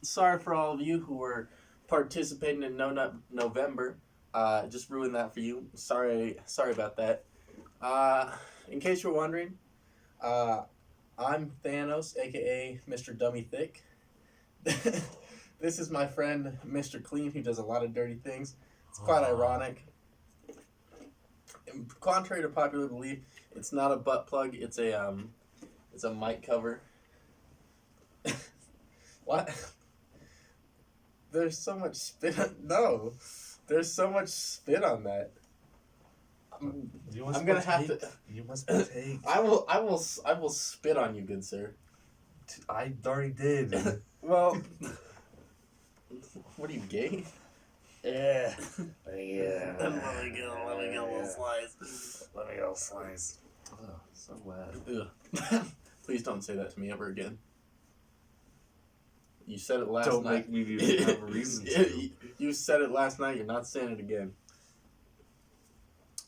sorry for all of you who were participating in No Nut November. Just ruined that for you. Sorry about that. Uh, in case you're wondering, uh, I'm Thanos, aka Mr. Dummy Thick. This is my friend Mr. Clean, who does a lot of dirty things. It's quite ironic. Contrary to popular belief, it's not a butt plug. It's a mic cover. What? There's so much spit. No, there's so much spit on that. I'm gonna have to. You must partake. I will spit on you, good sir. I already did. Well, what are you, gay? Yeah. Let me get a little slice. Let me go slice. Oh, so wet. Ugh. Please don't say that to me ever again. You said it last Don't night. make me have a reason to. You said it last night. You're not saying it again.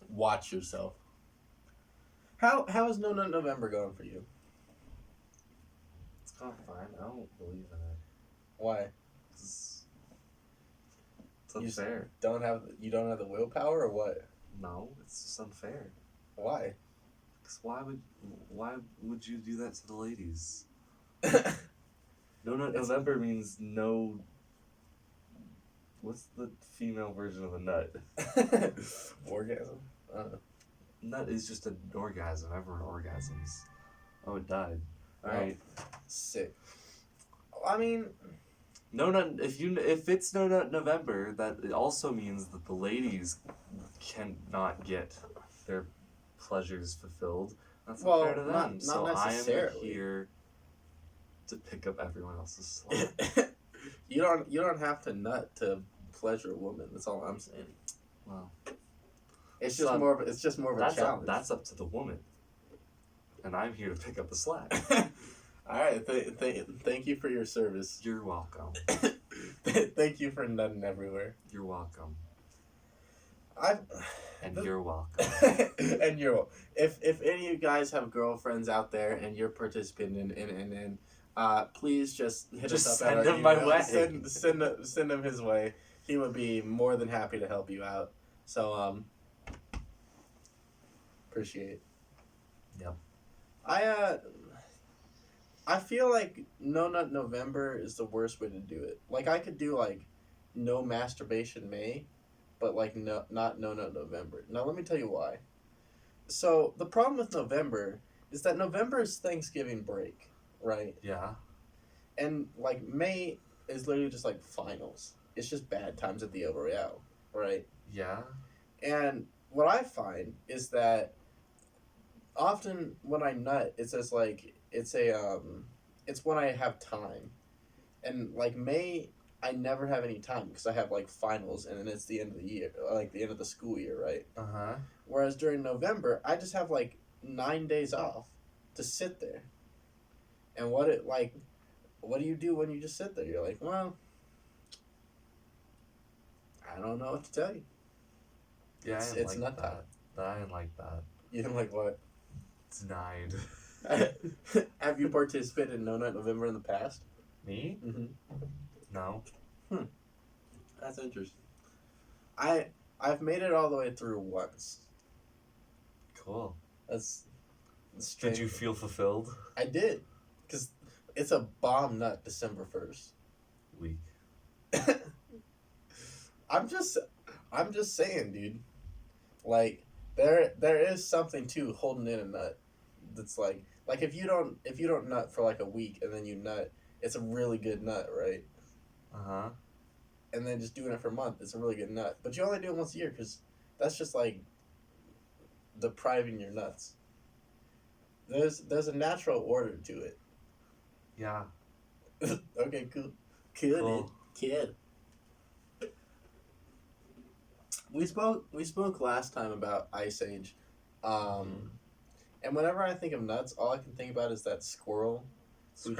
Watch yourself. How is No Nut November going for you? It's gone fine. I don't believe in it. Why? It's unfair. You don't have the willpower, or what? No, it's just unfair. Why? Because why would you do that to the ladies? No Nut November means no. What's the female version of a nut? Orgasm. Nut is just an orgasm. Everyone orgasms. Oh, it died. All right. Sick. I mean, No Nut. If it's No Nut November, that it also means that the ladies cannot get their pleasures fulfilled. That's unfair to them. Not so necessarily. I am here to pick up everyone else's slack. You don't have to nut to pleasure a woman. That's all I'm saying. Well, it's just more of a challenge. That's up to the woman, and I'm here to pick up the slack. All right. Thank you for your service. You're welcome. Thank you for nutting everywhere. You're welcome. You're welcome. And you're if any of you guys have girlfriends out there and you're participating in please just hit us up. Send him my way. Send him his way. He would be more than happy to help you out. So appreciate. Yep. I feel like No Nut November is the worst way to do it. Like I could do like no masturbation May, but like not No Nut November. Now let me tell you why. So the problem with November is that November is Thanksgiving break, right? Yeah. And like May is literally just like finals. It's just bad times at the El Royale, right? Yeah. And what I find is that often when I nut, it's just like it's when I have time, and like May, I never have any time because I have like finals and then it's the end of the year, like the end of the school year, right? Uh-huh. Whereas during November, I just have like 9 days off to sit there. And what do you do when you just sit there? You're like, well, I don't know what to tell you. Yeah, it's like nut that. time. I didn't like that. You didn't like what? It's denied. Have you participated in No Nut November in the past? Me? Mm-hmm. No. That's interesting. I've made it all the way through once. Cool. That's Did you feel fulfilled? I did, because it's a bomb nut December 1st. Weak. I'm just saying, dude. Like there is something to holding in a nut. That's like if you don't nut for like a week and then you nut, it's a really good nut, right? Uh-huh. And then just doing it for a month, it's a really good nut. But you only do it once a year because that's just like depriving your nuts. There's a natural order to it. Yeah. Okay, cool. Kid. We spoke last time about Ice Age. And whenever I think of nuts, all I can think about is that squirrel who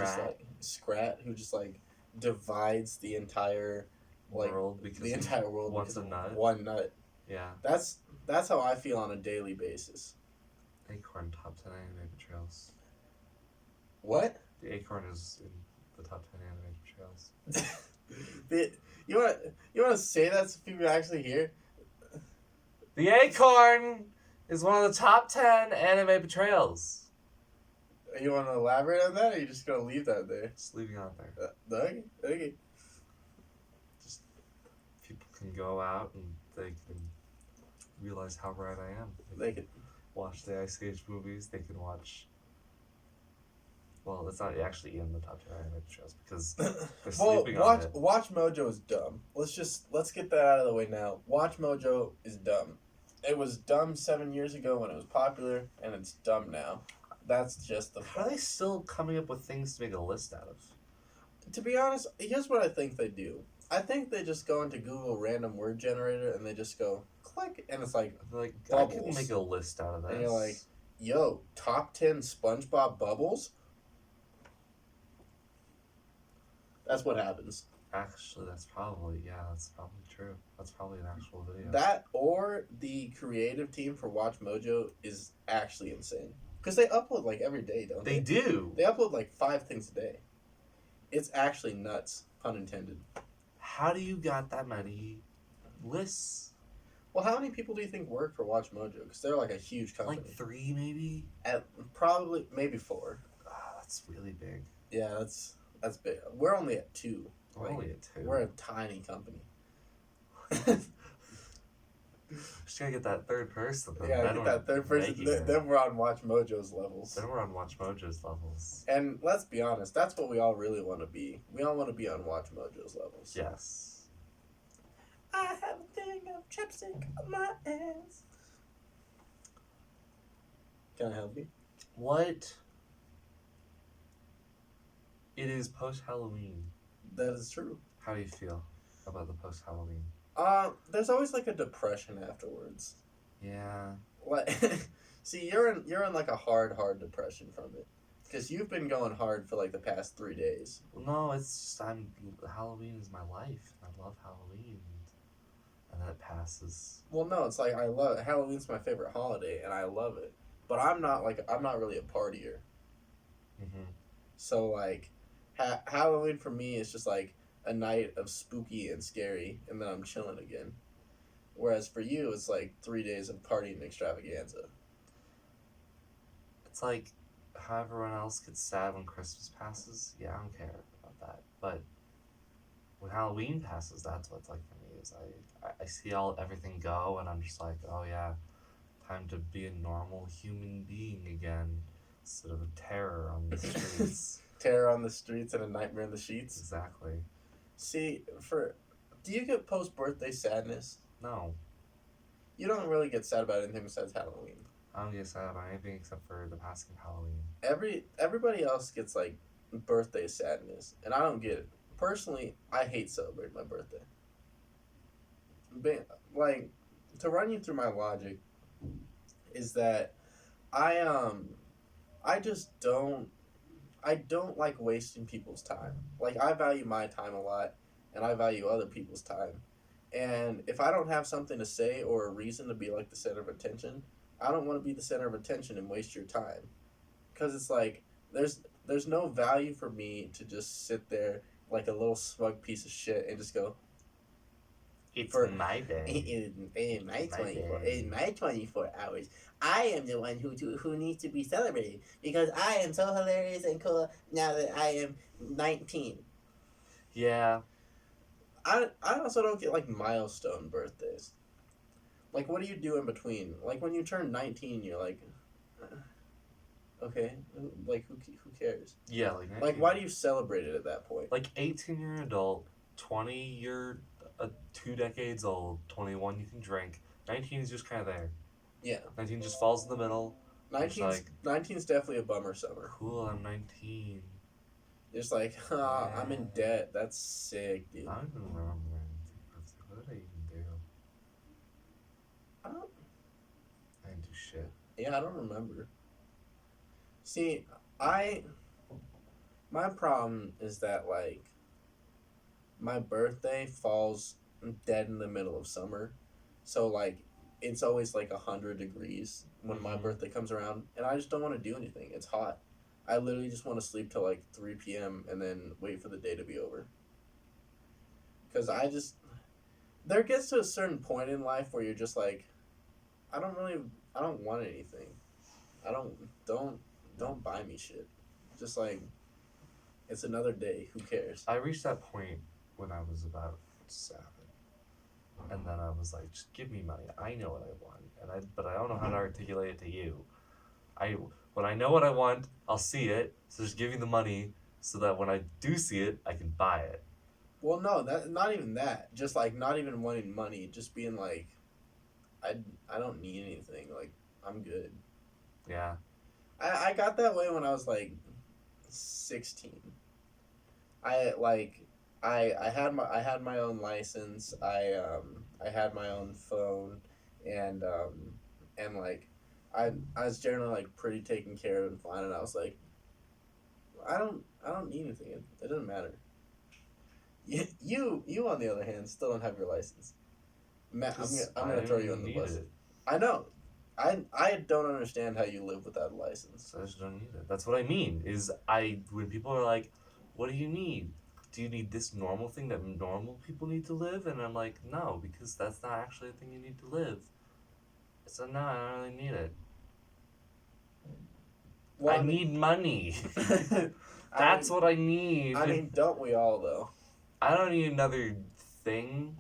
Scrat, who just like divides the entire world because a nut. One nut. Yeah. That's how I feel on a daily basis. Acorn top 10 anime trails. What? The acorn is in The top 10 anime portrayals. You want to say that so people actually hear? The Acorn is one of the top 10 anime portrayals. You want to elaborate on that, or you just gonna leave that there? Just leaving it out there. Okay. Just people can go out and they can realize how right I am. They can watch the Ice Age movies. They can watch. Well, it's not actually in the top 10 anime shows because they're sleeping on it. Watch Mojo is dumb. Let's get that out of the way now. Watch Mojo is dumb. It was dumb 7 years ago when it was popular, and it's dumb now. That's just the. How are they still coming up with things to make a list out of? To be honest, here's what I think they do. I think they just go into Google random word generator and they just go click, and it's like I can make a list out of this. And you're like, yo, top 10 SpongeBob bubbles? That's what happens. Actually, that's probably true. That's probably an actual video. That or the creative team for Watch Mojo is actually insane. Because they upload like every day, don't they? They do. They upload like 5 things a day. It's actually nuts, pun intended. How do you got that many lists? Well, how many people do you think work for Watch Mojo? Because they're like a huge company. Like 3, maybe? Probably, maybe 4. That's really big. Yeah, that's big. We're only at 2. We're only at 2. We're a tiny company. Just gotta get that third person. Yeah, get that third person. Then we're on Watch Mojo's levels. And let's be honest, that's what we all really want to be. We all want to be on Watch Mojo's levels. Yes. I have a thing of chapstick on my ass. Can I help you? What? It is post-Halloween. That is true. How do you feel about the post-Halloween? There's always like a depression afterwards. Yeah. What? See, you're in like a hard depression from it, because you've been going hard for like the past 3 days. Well, no, it's just Halloween is my life. I love Halloween, and then it passes. Well, no, it's like Halloween's my favorite holiday, and I love it. But I'm not really a partier. Mm-hmm. So like, Halloween for me is just like a night of spooky and scary, and then I'm chilling again. Whereas for you, it's like 3 days of partying extravaganza. It's like how everyone else gets sad when Christmas passes. Yeah, I don't care about that. But when Halloween passes, that's what it's like for me. Is I see everything go, and I'm just like, oh yeah, time to be a normal human being again, instead of a terror on the streets. Terror on the streets and a nightmare in the sheets. Exactly. See, do you get post-birthday sadness? No. You don't really get sad about anything besides Halloween. I don't get sad about anything except for the passing of Halloween. Everybody else gets like birthday sadness, and I don't get it. Personally, I hate celebrating my birthday. Like, to run you through my logic is that I don't like wasting people's time. Like, I value my time a lot, and I value other people's time. And if I don't have something to say or a reason to be like the center of attention, I don't want to be the center of attention and waste your time. Because it's like, there's no value for me to just sit there like a little smug piece of shit and just go, It's my day. In my 24 hours, I am the one who needs to be celebrated because I am so hilarious and cool now that I am 19. Yeah. I also don't get like milestone birthdays. Like, what do you do in between? Like, when you turn 19, you're like, okay, like who cares? Yeah, like why do you celebrate it at that point? Like 18, you're an adult. 20, you're 2 decades old. 21, you can drink. 19 is just kind of there. Yeah. 19 just falls in the middle. 19's definitely a bummer summer. Cool, I'm 19. Just like, I'm in debt. That's sick, dude. I don't even remember what did I even do? I didn't do shit. Yeah, I don't remember. See, my problem is that, like, my birthday falls dead in the middle of summer. So, like, it's always, like, 100 degrees when my birthday comes around. And I just don't want to do anything. It's hot. I literally just want to sleep till like 3 p.m. and then wait for the day to be over. Because there gets to a certain point in life where you're just like, I don't really, I don't want anything. I don't, don't buy me shit. Just like, it's another day. Who cares? I reached that point when I was about 7. And then I was like, just give me money. I know what I want. But I don't know how to articulate it to you. When I know what I want, I'll see it. So just give me the money so that when I do see it, I can buy it. Well, no, that not even that. Just like not even wanting money. Just being like, I, I don't need anything. Like I'm good. Yeah. I got that way when I was like 16. I like I had my own license. I had my own phone, and like I was generally like pretty taken care of and fine. And I was like, I don't need anything. It doesn't matter. You on the other hand still don't have your license. Matt, I'm gonna throw you on the bus. It. I know. I don't understand how you live without a license. So I just don't need it. That's what I mean. When people are like, "What do you need? Do you need this normal thing that normal people need to live?" And I'm like, "No, because that's not actually a thing you need to live." So no, I don't really need it. Well, I need money. That's what I need. I mean, don't we all though? I don't need another thing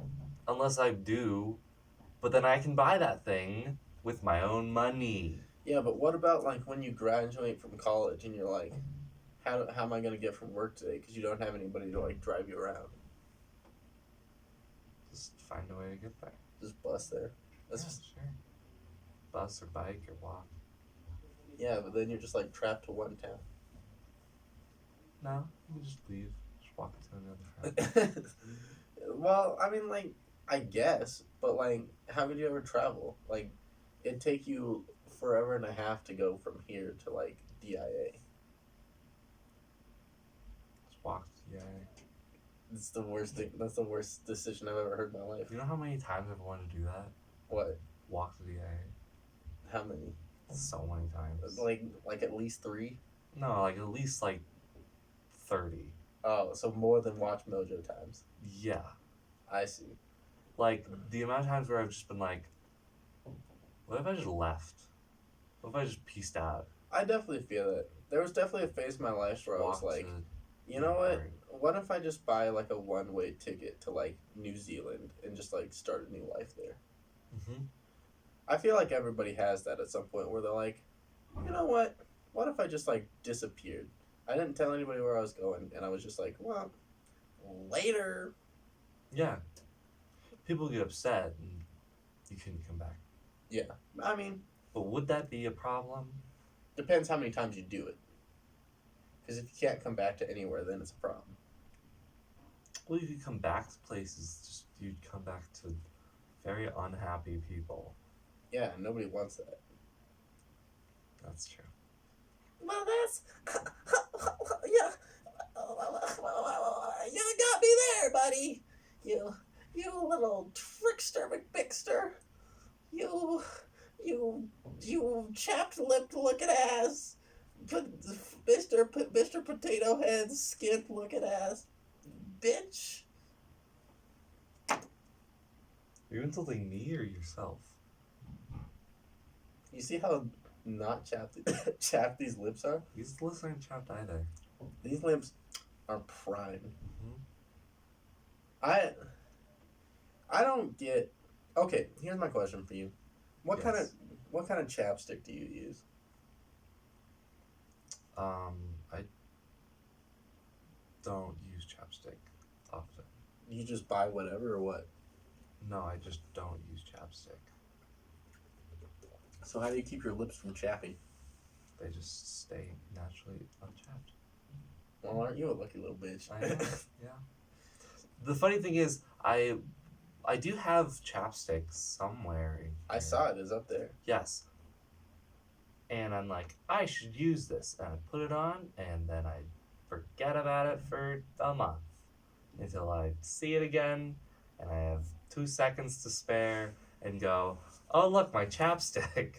unless I do, but then I can buy that thing with my own money. Yeah, but what about like when you graduate from college and you're like, how am I gonna get from work today? Because you don't have anybody to like drive you around. Just find a way to get there. Just bus there. That's sure. Bus or bike or walk. Yeah, but then you're just like trapped to one town. No, you can just leave. Just walk to another town. Well, I mean, like, I guess, but like, how could you ever travel? Like, it'd take you forever and a half to go from here to like DIA. Just walk to DIA. It's the worst thing. That's the worst decision I've ever heard in my life. You know how many times I've wanted to do that? What? Walk to DIA. How many? So many times. Like at least 3? No, like at least like 30. Oh, so more than Watch Mojo times. Yeah. I see. Like the amount of times where I've just been like, what if I just left? What if I just pieced out? I definitely feel that. There was definitely a phase in my life where I was like, you know what? What if I just buy like a one-way ticket to like New Zealand and just like start a new life there? Mm-hmm. I feel like everybody has that at some point where they're like, you know what? What if I just like disappeared? I didn't tell anybody where I was going, and I was just like, well, later. Yeah. People get upset and you couldn't come back. Yeah. I mean, but would that be a problem? Depends how many times you do it. Because if you can't come back to anywhere, then it's a problem. Well, you could come back to places, just you'd come back to very unhappy people. Yeah, nobody wants that. That's true. Well, that's... yeah. You got me there, buddy. You little trickster McBixter. You chapped-lipped looking ass. Mr. Potato Head skint looking ass. Bitch. Are you insulting me or yourself? You see how not chapped these lips are? These lips aren't chapped either. These lips are prime. Mm-hmm. I don't get. Okay, here's my question for you. What kind of chapstick do you use? I don't use chapstick often. You just buy whatever or what? No, I just don't use chapstick. So how do you keep your lips from chapping? They just stay naturally unchapped. Well, aren't you a lucky little bitch? I know, yeah. The funny thing is, I do have chapstick somewhere in here. I saw it. It's up there. Yes. And I'm like, I should use this. And I put it on, and then I forget about it for a month. Until I see it again, and I have 2 seconds to spare, and go, oh, look, my chapstick.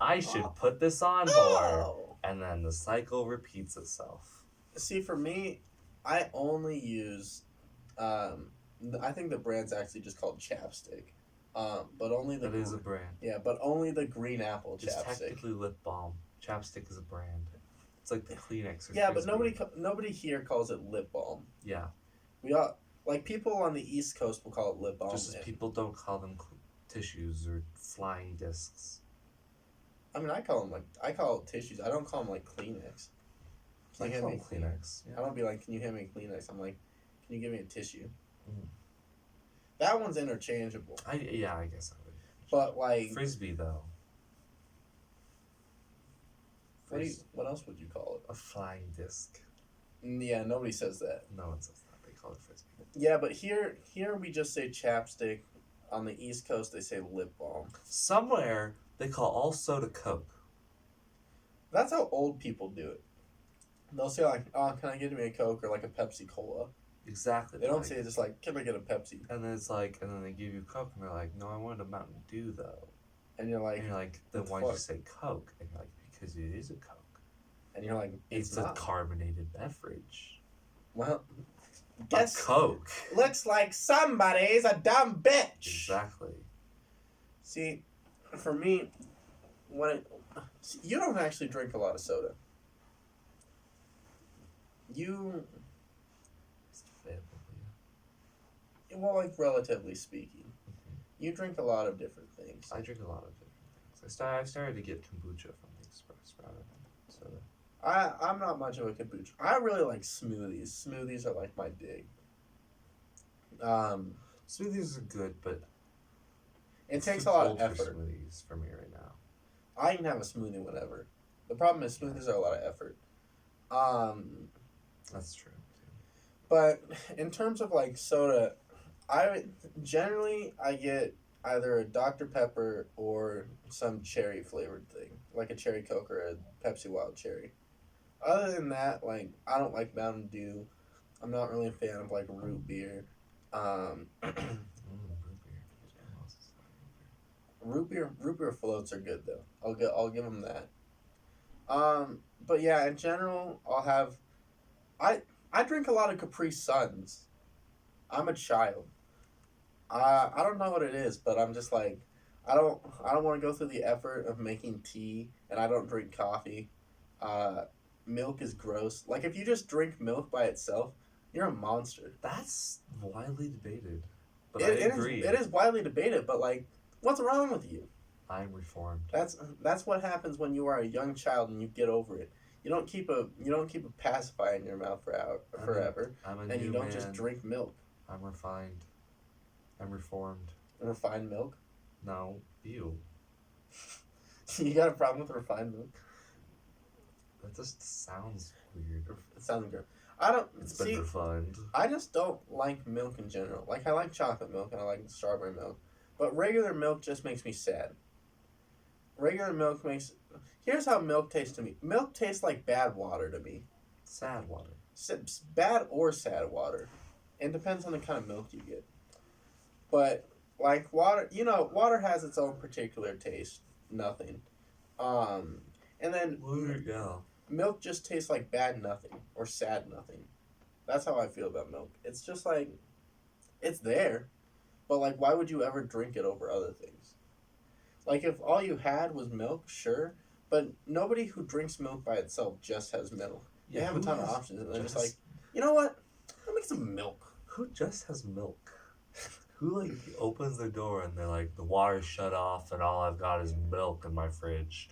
I should put this on more. and then the cycle repeats itself. See, for me, I only use, I think the brand's actually just called Chapstick, but only the That is a brand. yeah, but only the green apple It's chapstick. technically lip balm. Chapstick is a brand. It's like the Kleenex or Yeah, Frisbee. but nobody here calls it lip balm. Yeah. We all like people on the East Coast will call it lip balm. Just as people don't call them tissues or flying discs. I mean, I call it tissues. I don't call them like Kleenex. I call them Kleenex. Yeah. I don't be like, can you hand me a Kleenex? I'm like, can you give me a tissue? Mm. That one's interchangeable. I guess I would. But like Frisbee though. What else would you call it? A flying disc. Yeah, nobody says that. No one says that. They call it Frisbee. Yeah, but here we just say chapstick. On the East Coast, they say lip balm. Somewhere they call all soda Coke. That's how old people do it. They'll say like, "Oh, can I get me a Coke or like a Pepsi Cola?" Exactly. They don't say just like, "Can I get a Pepsi?" And then it's like, and then they give you Coke, and they're like, "No, I wanted a Mountain Dew though." And you're like, then why'd you say Coke? And you're like, because it is a Coke. And you're like, it's a carbonated beverage. Well, guess a Coke. Looks like somebody's a dumb bitch. Exactly. See, for me, you don't actually drink a lot of soda. Well, like relatively speaking, you drink a lot of different things. I drink a lot of different things. I started to get kombucha from the Express rather than soda. I'm not much of a kombucha. I really like smoothies. Smoothies are like my dig. Smoothies are good, but it takes a lot of effort. Smoothies for me right now. I can have a smoothie whenever. The problem is smoothies are a lot of effort. That's true. But in terms of like soda, I get either a Dr. Pepper or some cherry flavored thing, like a cherry Coke or a Pepsi Wild Cherry. Other than that, like I don't like Mountain Dew. I'm not really a fan of like root beer. Root beer floats are good though. I'll give them that. But yeah, in general, I drink a lot of Capri Suns. I'm a child. I don't know what it is, but I'm just like, I don't want to go through the effort of making tea, and I don't drink coffee. Milk is gross. Like if you just drink milk by itself, you're a monster. That's widely debated, but I agree. It is widely debated, but like, what's wrong with you? I'm reformed. That's what happens when you are a young child and you get over it. You don't keep a pacifier in your mouth forever, and you don't just drink milk. I'm refined. I'm reformed. Refined milk? No, you. You got a problem with refined milk? That just sounds weird. It sounds good. It's been refined. I just don't like milk in general. Like I like chocolate milk and I like strawberry milk, but regular milk just makes me sad. Regular milk makes. Here's how milk tastes to me. Milk tastes like bad water to me. Sad water. Bad or sad water. It depends on the kind of milk you get. But, like, water, water has its own particular taste. Nothing. And then milk just tastes like bad nothing or sad nothing. That's how I feel about milk. It's just like, it's there. But, like, why would you ever drink it over other things? Like, if all you had was milk, sure. But nobody who drinks milk by itself just has milk. They have a ton of options. And they're just like, you know what? Let me get some milk. Who just has milk? Who, like, opens their door and they're like, the water's shut off and all I've got is milk in my fridge.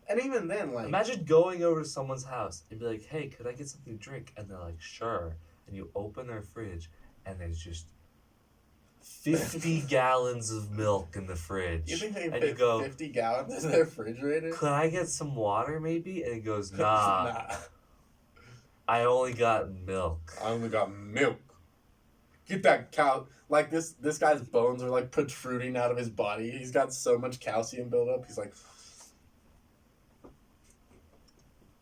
And even then, like... Imagine going over to someone's house and be like, hey, could I get something to drink? And they're like, sure. And you open their fridge and there's just 50 gallons of milk in the fridge. You think they and fit 50 gallons in their refrigerator? Could I get some water maybe? And he goes, nah. I only got milk. I only got milk. Get that cow. Like, this guy's bones are, like, protruding out of his body. He's got so much calcium buildup. He's like...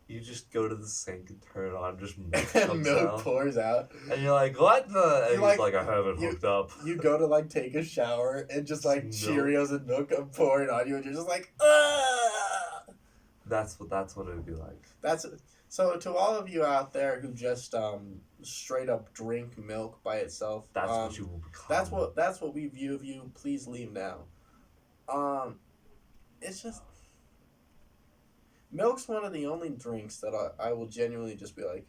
You just go to the sink and turn it on, just milk and milk out. Pours out. And you're like, what the? And he's like, I have it hooked up. You go to, like, take a shower, and just, like, Cheerios and milk are pouring on you, and you're just like, ugh! That's what it would be like. That's so to all of you out there who just straight up drink milk by itself. That's what you will That's become. what we view of you. Please leave now. Um, it's just milk's one of the only drinks that I will genuinely just be like,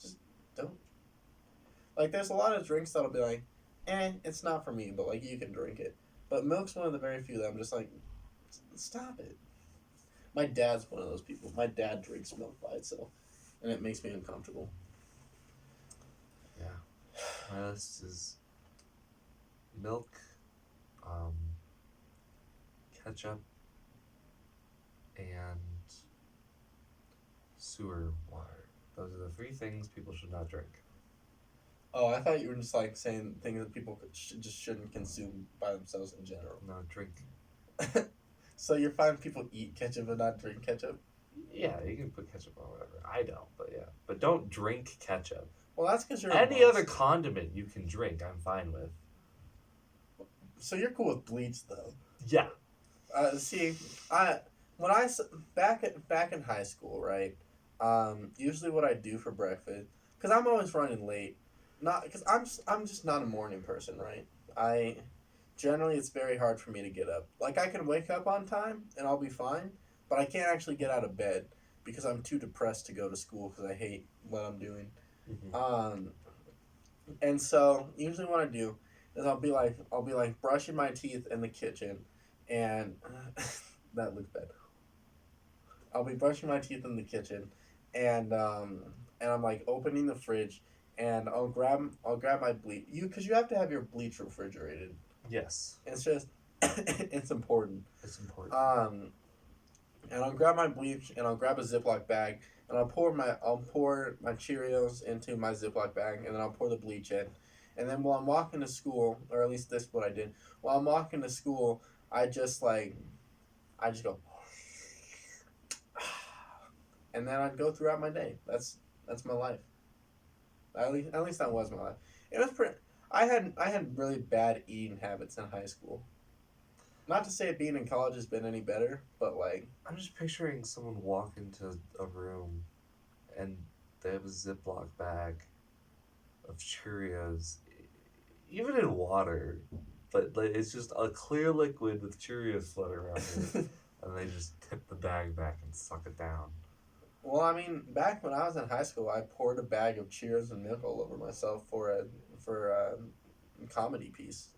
just don't. Like, there's a lot of drinks that'll be like, it's not for me, but like you can drink it. But milk's one of the very few that I'm just like, stop it. My dad's one of those people. My dad drinks milk by itself, and it makes me uncomfortable. Yeah. My list is milk, um, ketchup, and sewer water. Those are the three things people should not drink. Oh, I thought you were just like saying things that people just shouldn't consume by themselves in general. No, drink. So you're fine people eat ketchup but not drink ketchup? Yeah, you can put ketchup on whatever. I don't, but yeah. But don't drink ketchup. Well, that's because you're Any a other monster. condiment you can drink, I'm fine with. So you're cool with bleach though. Yeah. See, I when I back in high school, right? Usually what I do for breakfast, because I'm always running late, not because I'm just not a morning person, right? I generally it's very hard for me to get up. Like I can wake up on time and I'll be fine, but I can't actually get out of bed because I'm too depressed to go to school because I hate what I'm doing. Mm-hmm. And so usually what I do is I'll be like brushing my teeth in the kitchen, and that looks bad. I'll be brushing my teeth in the kitchen, and I'm like opening the fridge, and I'll grab my bleach. Because you have to have your bleach refrigerated. Yes. It's just it's important. It's important. And I'll grab my bleach and I'll grab a Ziploc bag and I'll pour my Cheerios into my Ziploc bag and then I'll pour the bleach in. And then while I'm walking to school, or at least this is what I did, while I'm walking to school, I just go, and then I'd go throughout my day. That's my life. At least that was my life. It was pretty. I had really bad eating habits in high school. Not to say being in college has been any better, but like I'm just picturing someone walk into a room and they have a Ziploc bag of Cheerios, even in water, but like, it's just a clear liquid with Cheerios floating around it, and they just tip the bag back and suck it down. Well, I mean, back when I was in high school, I poured a bag of Cheers and milk all over myself for a comedy piece.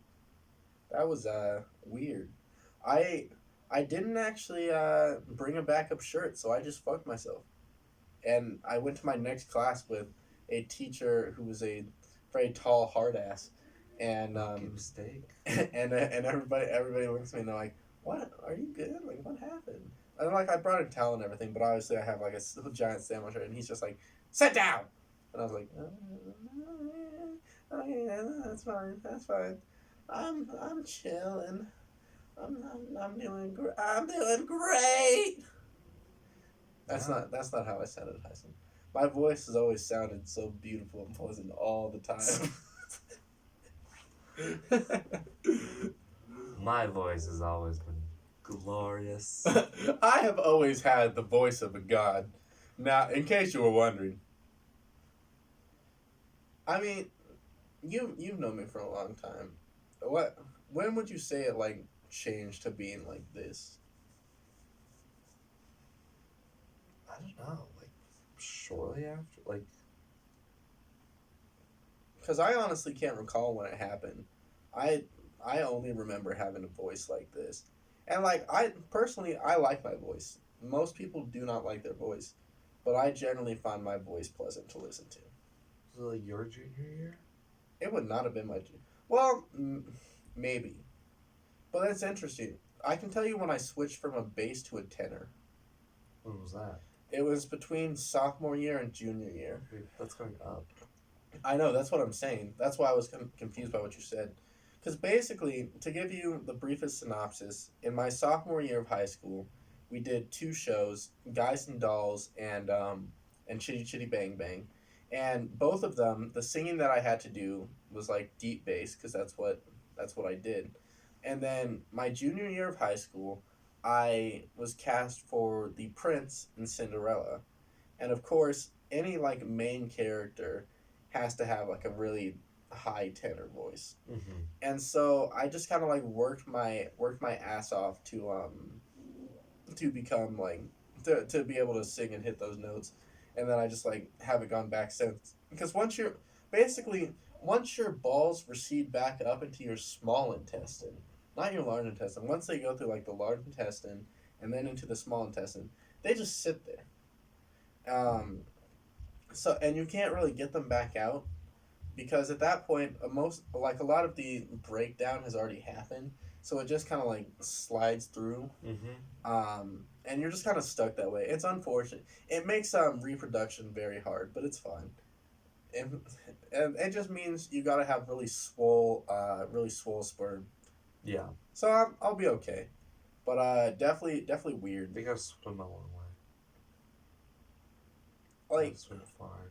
That was weird. I I didn't actually bring a backup shirt, so I just fucked myself. And I went to my next class with a teacher who was a very tall hard ass, and Rookie mistake. and everybody looks at me and they're like, "What? Are you good? Like, what happened?" And like I brought a towel and everything, but obviously I have like a giant sandwich, and he's just like, "Sit down," and I was like, "Okay, that's fine, that's fine. I'm chilling. I'm doing great. I'm doing great." That's not how I sounded high school. My voice has always sounded so beautiful and pleasant all the time. My voice has always been glorious. I have always had the voice of a god. Now, in case you were wondering, I mean, you've known me for a long time. When would you say it like changed to being like this? I don't know, like shortly after, like Because I honestly can't recall when it happened. I I only remember having a voice like this, and like I personally I like my voice. Most people do not like their voice, but I generally find my voice pleasant to listen to. was it like your junior year? It would not have been well, maybe, but that's interesting. I can tell you when I switched from a bass to a tenor. When was that? It was between sophomore year and junior year. Wait, that's going up. I know, that's what I'm saying. That's why I was confused by what you said. Because basically, to give you the briefest synopsis, in my sophomore year of high school, we did two shows, Guys and Dolls and Chitty Chitty Bang Bang. And both of them, the singing that I had to do was like deep bass, because that's what I did. And then my junior year of high school, I was cast for the prince in Cinderella. And of course, any like main character has to have like a really high tenor voice. Mm-hmm. And so I just kind of like worked my ass off to become like to be able to sing and hit those notes. And then I just like haven't gone back since, because basically once your balls recede back up into your small intestine, not your large intestine, once they go through like the large intestine and then into the small intestine, they just sit there. So and you can't really get them back out, because at that point most like a lot of the breakdown has already happened, so it just kind of like slides through. Mm-hmm. And you're just kind of stuck that way. It's unfortunate. It makes reproduction very hard, but it's fine. And, and it just means you gotta have really swole sperm. Yeah. So I'll be okay. But definitely weird. They gotta swim a long way. Like Swim far.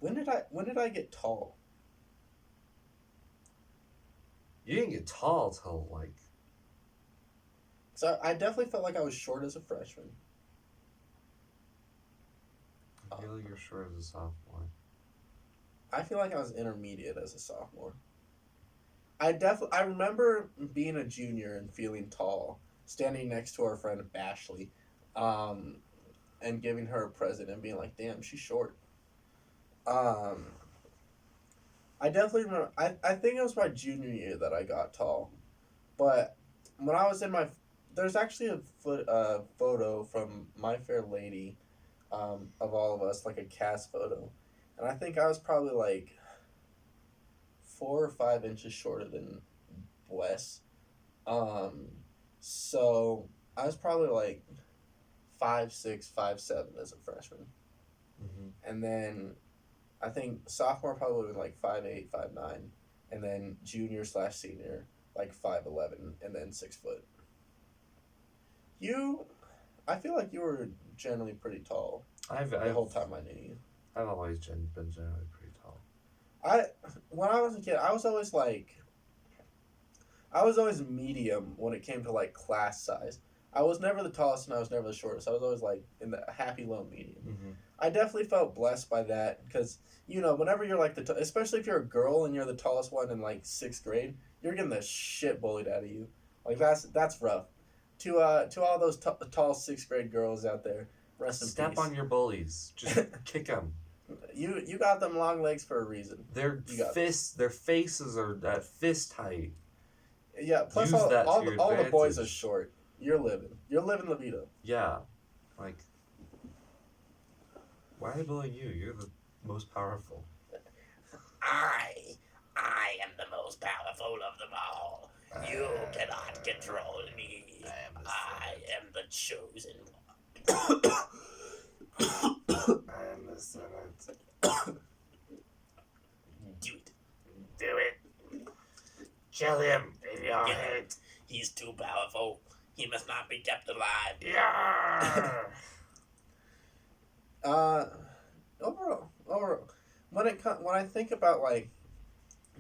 when did I get tall? You didn't get tall till like. So I definitely felt like I was short as a freshman. I feel like you're short as a sophomore. I feel like I was intermediate as a sophomore. I remember being a junior and feeling tall, standing next to our friend Bashley, um, and giving her a present and being like, "Damn, she's short." Um, I definitely remember. I think it was my junior year that I got tall, but when I was in my, there's actually a photo from My Fair Lady, of all of us, like a cast photo, and I think I was probably like 4 or 5 inches shorter than Wes. Um, so I was probably like 5'6", 5'7" as a freshman, Mm-hmm. and then I think sophomore probably like 5'8", 5'9", and then junior slash senior like 5'11", and then 6 foot. You, I feel like you were generally pretty tall the whole time I knew you. I've always been generally pretty tall. I when I was a kid, I was always medium when it came to like class size. I was never the tallest and I was never the shortest. I was always like in the happy low medium. Mm-hmm. I definitely felt blessed by that, because whenever you're like especially if you're a girl and you're the tallest one in like 6th grade, you're getting the shit bullied out of you. Like that's rough. To all those tall 6th grade girls out there, rest in Step peace. on your bullies. Just kick them. You got them long legs for a reason. Their faces are at fist height. Yeah. Plus, Use that to all your the boys are advantage. short. You're living La Vida. Yeah, like. Why are they bullying you? You're the most powerful. I am the most powerful of them all. You cannot control me. I am the chosen one. I am the Senate. Do it. Do it. Kill him in your head. He's too powerful. He must not be kept alive. Yeah. Overall, when I think about like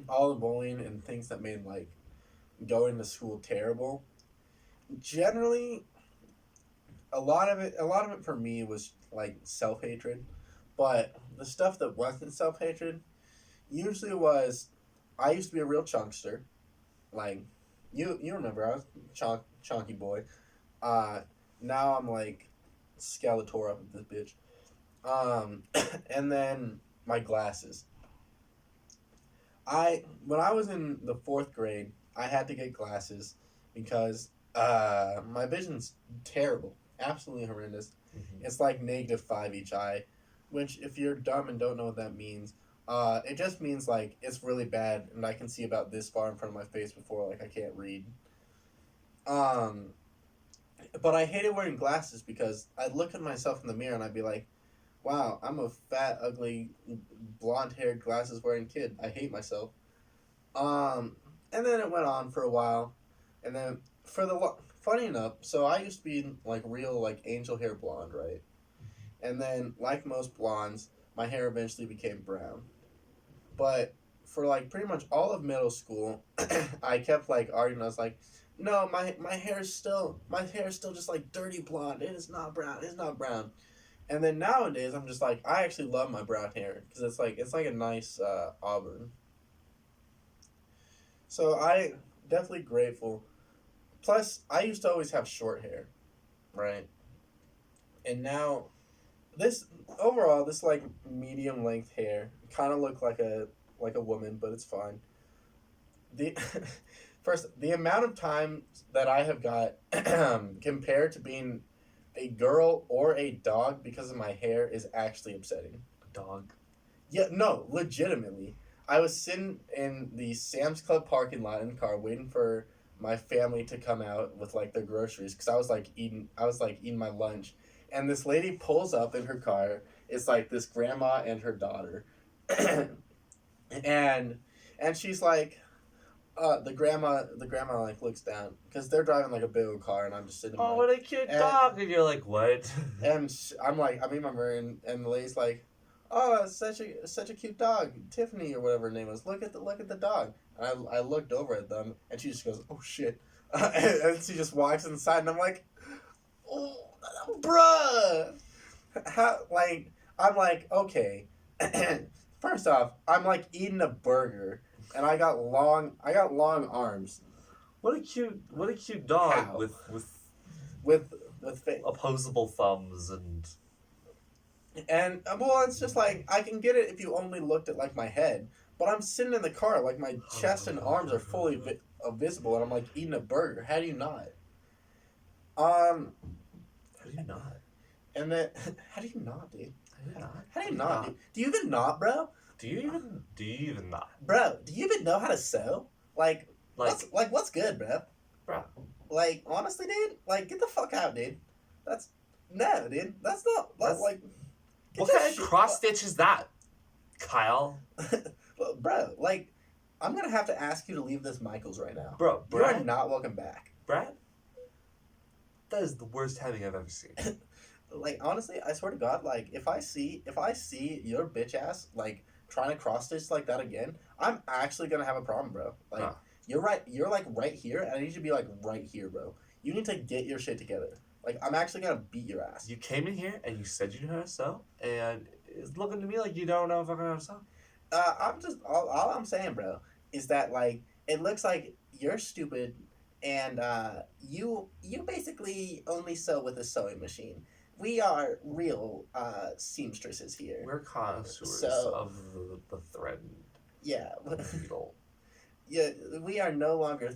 all the bullying and things that made like going to school terrible, generally a lot of it for me was like self-hatred, but the stuff that wasn't self-hatred usually was, I used to be a real chunkster, like you remember I was chunky boy. Now I'm like Skeletor up with this bitch. And then my glasses. When I was in the 4th grade, I had to get glasses because my vision's terrible, absolutely horrendous. Mm-hmm. It's like -5 each eye, which if you're dumb and don't know what that means, it just means like it's really bad and I can see about this far in front of my face before like I can't read. But I hated wearing glasses because I'd look at myself in the mirror and I'd be like, wow, I'm a fat, ugly, blonde-haired, glasses-wearing kid. I hate myself. And then it went on for a while, and then funny enough, so I used to be like real like angel hair blonde, right? And then like most blondes, my hair eventually became brown. But for like pretty much all of middle school, I kept like arguing. I was like, No, my hair is still just like dirty blonde. It is not brown. It's not brown. And then nowadays, I'm just like, I actually love my brown hair because it's like a nice auburn. So I definitely grateful. Plus, I used to always have short hair, right? And now this overall, this like medium length hair kind of look like a woman, but it's fine. The first, the amount of time that I have got compared to being a girl or a dog because of my hair is actually upsetting. Dog. Yeah, no, legitimately. I was sitting in the Sam's Club parking lot in the car waiting for my family to come out with like their groceries because I was like eating my lunch, and this lady pulls up in her car. It's like this grandma and her daughter, and she's like, the grandma like looks down because they're driving like a big old car, and I'm just sitting in Oh, my what a cute and, dog! And you're like, what? and I'm like, I'm in my mirror, and the lady's like, "Oh, it's such a cute dog, Tiffany or whatever her name was. Look at the dog." And I looked over at them, and she just goes, "Oh shit," and she just walks inside, and I'm like, "Oh, bruh." How like I'm like, okay. First off, I'm like eating a burger, and I got long arms. What a cute dog How? with opposable thumbs and and well, it's just like I can get it if you only looked at like my head, but I'm sitting in the car like my chest and arms are fully visible, and I'm like eating a burger. How do you not? Um, how do you not? and then how do you not, dude? How do you not? How do you not, dude? Do you even not, bro? Do you even not? Bro, do you even know how to sew? Like, Like, what's good, bro? bro. Like, honestly, dude, like, get the fuck out, dude. That's no, dude. That's like. What kind of cross stitch is that, Kyle? Bro, like, I'm gonna have to ask you to leave this Michaels right now. Bro, You are not welcome back. Brad? That is the worst heading I've ever seen. Like, honestly, I swear to God, like, if I see your bitch ass like trying to cross stitch like that again, I'm actually gonna have a problem, bro. Like, Huh. you're right. You're like right here, and I need you to be like right here, bro. You need to get your shit together. Like, I'm actually gonna beat your ass. You came in here and you said you knew how to sew, and it's looking to me like you don't know if I know how to sew. I'm just all I'm saying, bro, is that like it looks like you're stupid, and you basically only sew with a sewing machine. We are real seamstresses here. We're connoisseurs So- of the thread Yeah, needle. yeah. We are no longer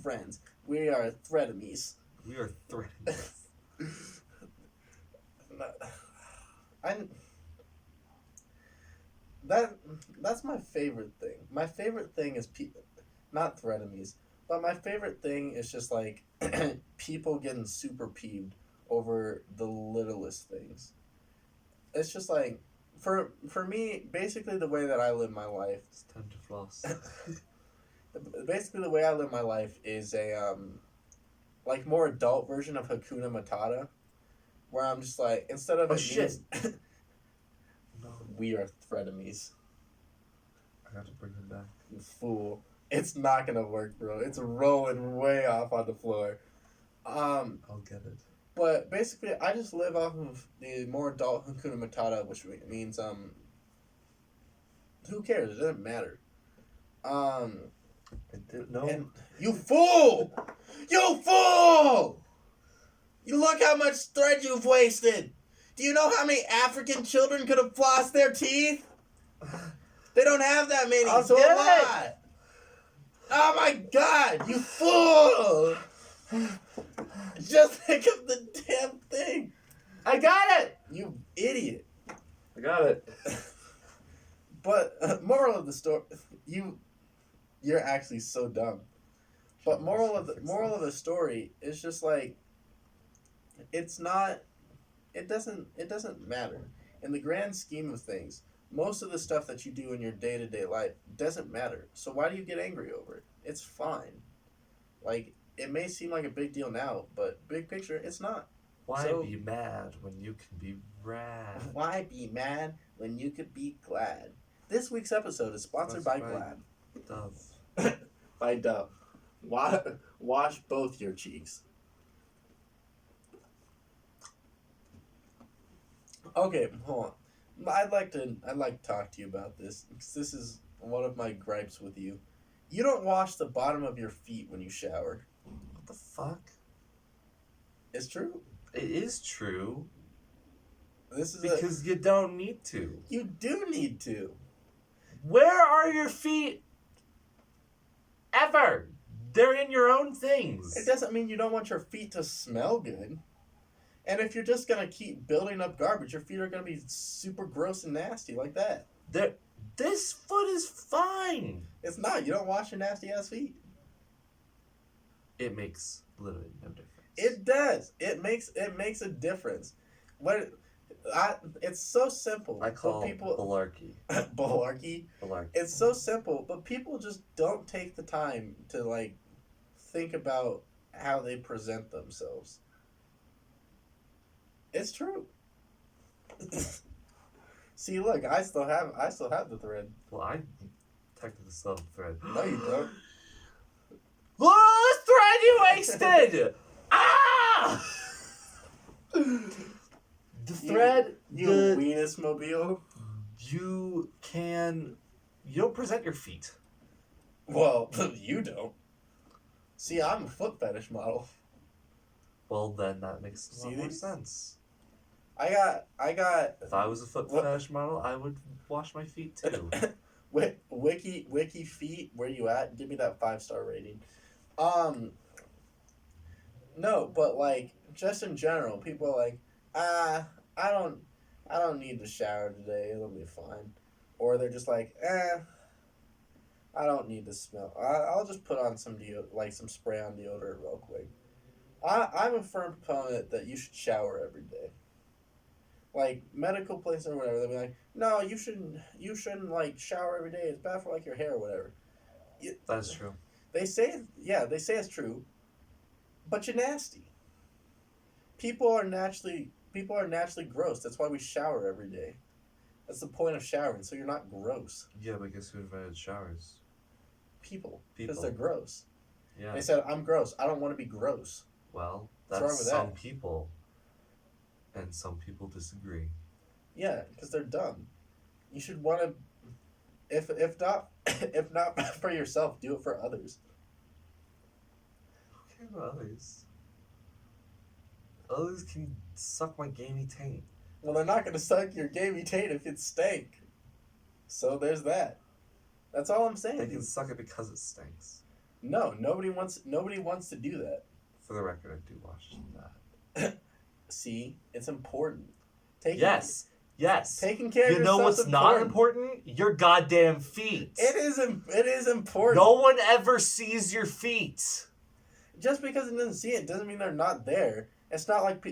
friends. We are frenemies. We are thread. I that that's my favorite thing. My favorite thing is not frenemies, but my favorite thing is just like people getting super peeved over the littlest things. It's just like for me, basically the way that I live my life. It's time to floss. Basically, the way I live my life is a like more adult version of Hakuna Matata, where I'm just like instead of Oh, shit. No, we are frenemies. I have to bring him back. You fool. It's not gonna work, bro. It's rolling way off on the floor. I'll get it. But basically, I just live off of the more adult Hakuna Matata, which means who cares? It doesn't matter. I didn't know. And you fool! You fool! You look how much thread you've wasted. Do you know how many African children could have flossed their teeth? They don't have that many, I'll so get a lot. Oh my God, you fool! Just think of the damn thing. I got it! You idiot. I got it. But moral of the story, you're actually so dumb. But moral of the story is just like it doesn't matter in the grand scheme of things. Most of the stuff that you do in your day-to-day life doesn't matter. So why do you get angry over it? It's fine. Like, it may seem like a big deal now, but big picture, it's not. Why So- be mad when you can be rad? Why be mad when you could be glad? This week's episode is sponsored by Sponsored by- Glad. Dove. By Dove. Wash both your cheeks. Okay, hold on. I'd like to talk to you about this because this is one of my gripes with you. You don't wash the bottom of your feet when you shower. What the fuck? It's true. It is true. This is because you don't need to. You do need to. Where are your feet ever? They're in your own things. It doesn't mean you don't want your feet to smell good. And if you're just gonna keep building up garbage, your feet are gonna be super gross and nasty like that. This foot is fine. It's not. You don't wash your nasty ass feet. It makes literally no difference. It does. It makes a difference. It's so simple. I call people malarkey. Malarkey. Malarkey. It's so simple, but people just don't take the time to like think about how they present themselves. It's true. See, look, I still have the thread. Well, I technically still have the thread. No, you don't. Oh, the thread you wasted! Ah! The thread, You weenus mobile. You don't present your feet. Well, you don't. See, I'm a foot fetish model. Well, then that makes a lot more these? sense. I got. If I was a foot fetish model, I would wash my feet too. Wiki feet, where you at? Give me that 5-star rating. No, but like just in general, people are like, I don't need to shower today. It'll be fine. Or they're just like, I don't need to smell. I'll just put on some some spray on deodorant real quick. I'm a firm proponent that you should shower every day. Like medical places or whatever, they'll be like, no, you shouldn't like shower every day. It's bad for like your hair or whatever. That's true. They say it's true, but you're nasty. People are naturally gross. That's why we shower every day. That's the point of showering, so you're not gross. Yeah, but guess who invented showers? People. Because they're gross. Yeah. They said, I'm gross. I don't want to be gross. Well, What's wrong that's with some that? people. And some people disagree. Yeah, because they're dumb. You should want to, if not for yourself, do it for others. Who cares about others? Others can suck my gamey taint. Well, they're not going to suck your gamey taint if it stank. So there's that. That's all I'm saying. They can suck it because it stinks. No, nobody wants to do that. For the record, I do watch that. See, it's important. Yes. Taking care of yourself. You know what's not important? Your goddamn feet. It is important. No one ever sees your feet. Just because it doesn't see it doesn't mean they're not there. It's not like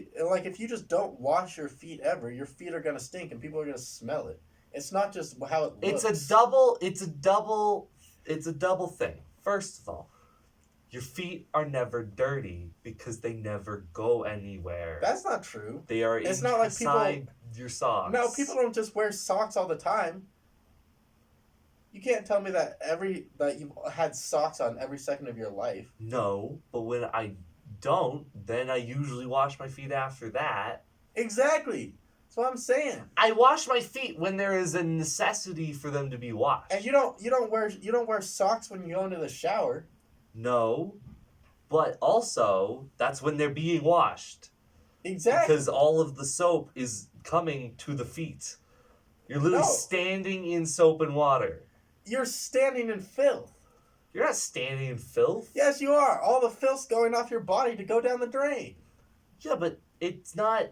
if you just don't wash your feet ever, your feet are gonna stink and people are gonna smell it. It's not just how it looks. It's a double thing. First of all, your feet are never dirty because they never go anywhere. That's not true. They are it's not like inside your socks. No, people don't just wear socks all the time. You can't tell me that you've had socks on every second of your life. No, but when I don't, then I usually wash my feet after that. Exactly. That's what I'm saying. I wash my feet when there is a necessity for them to be washed. And you don't wear socks when you go into the shower. No, but also that's when they're being washed. Exactly. Because all of the soap is coming to the feet. You're literally standing in soap and water. You're standing in filth. You're not standing in filth. Yes, you are. All the filth's going off your body to go down the drain. Yeah, but it's not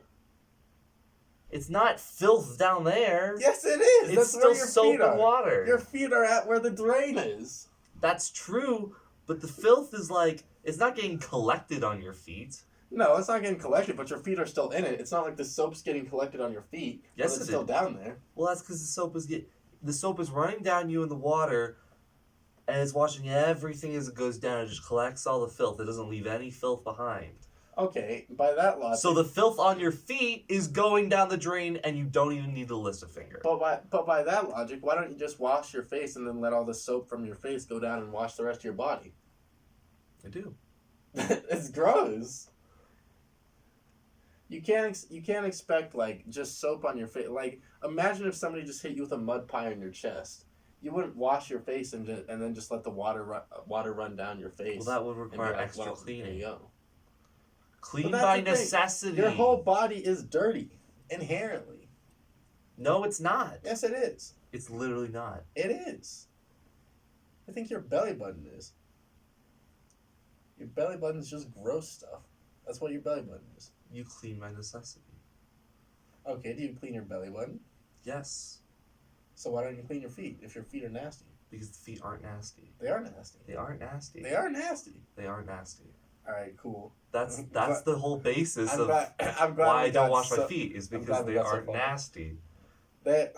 filth down there. Yes, it is. It's That's still where your soap feet are. and water. Your feet are at where the drain is. That's true, but the filth is it's not getting collected on your feet. No, it's not getting collected, but your feet are still in it. It's not like the soap's getting collected on your feet. Yes, it's it still is. down there. Well, that's because the soap is running down you in the water, and it's washing everything as it goes down. It just collects all the filth. It doesn't leave any filth behind. Okay, by that logic. So the filth on your feet is going down the drain, and you don't even need to lift a finger. But by that logic, why don't you just wash your face and then let all the soap from your face go down and wash the rest of your body? I do. It's gross. You can't expect like just soap on your face. Like imagine if somebody just hit you with a mud pie on your chest. You wouldn't wash your face and then just let the water run down your face. Well, that would and be require like, extra well, cleaning. There you go. But Clean that's by the thing. necessity. Your whole body is dirty inherently. No, it's not. Yes, it is. It's literally not. It is. I think your belly button is. Your belly button is just gross stuff. That's what your belly button is. You clean by necessity. Okay, do you clean your belly button? Yes. So why don't you clean your feet if your feet are nasty? Because the feet aren't nasty. They are nasty. They aren't nasty. They are nasty. They aren't nasty. All right, cool. That's But- the whole basis I'm of glad why we I don't got wash so- my feet is I'm because glad we they got so aren't far. nasty. That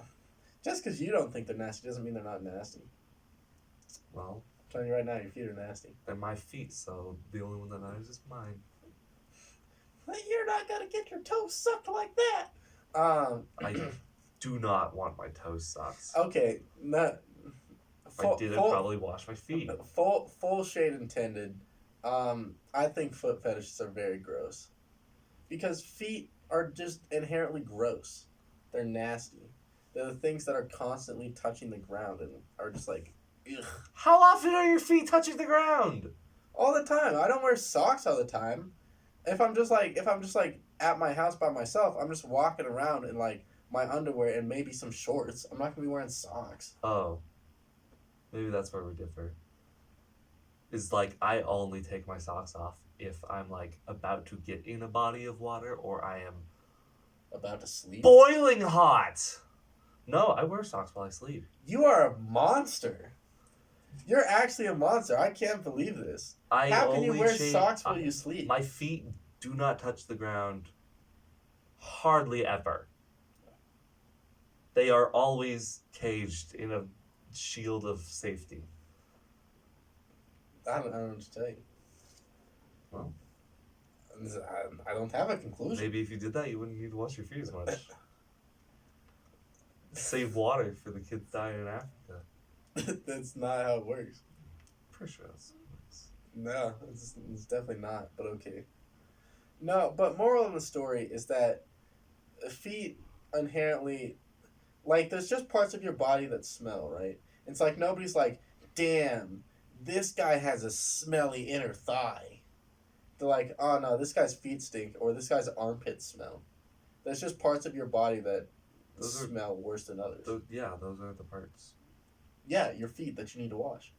just because you don't think they're nasty doesn't mean they're not nasty. Well, I'm telling you right now, your feet are nasty. they're my feet, so the only one that matters is mine. But you're not gonna get your toes sucked like that. I do not want my toes sucked. Okay, not. If I did, I'd probably wash my feet. Full shade intended. I think foot fetishes are very gross, because feet are just inherently gross. They're nasty. They're the things that are constantly touching the ground and are just like, ugh. How often are your feet touching the ground? All the time. I don't wear socks all the time. If I'm just like at my house by myself, I'm just walking around in like my underwear and maybe some shorts. I'm not gonna be wearing socks. Oh. Maybe that's where we differ. Is like I only take my socks off if I'm like about to get in a body of water or I am About to sleep. boiling hot. No, I wear socks while I sleep. You are a monster. You're actually a monster. I can't believe this. I How can you only wear change- socks while you sleep? My feet do not touch the ground hardly ever. They are always caged in a shield of safety. I don't know what to tell you. Well. I don't have a conclusion. Maybe if you did that, you wouldn't need to wash your feet as much. Save water for the kids dying in Africa. That's not how it works. Pretty sure that's how it works. No, it's definitely not, but okay. No, but moral of the story is that feet inherently, like, there's just parts of your body that smell, right? It's like nobody's like, damn, this guy has a smelly inner thigh. They're like, oh no, this guy's feet stink, or this guy's armpits smell. There's just parts of your body that smell worse than others. Those are the parts. Yeah, your feet that you need to wash.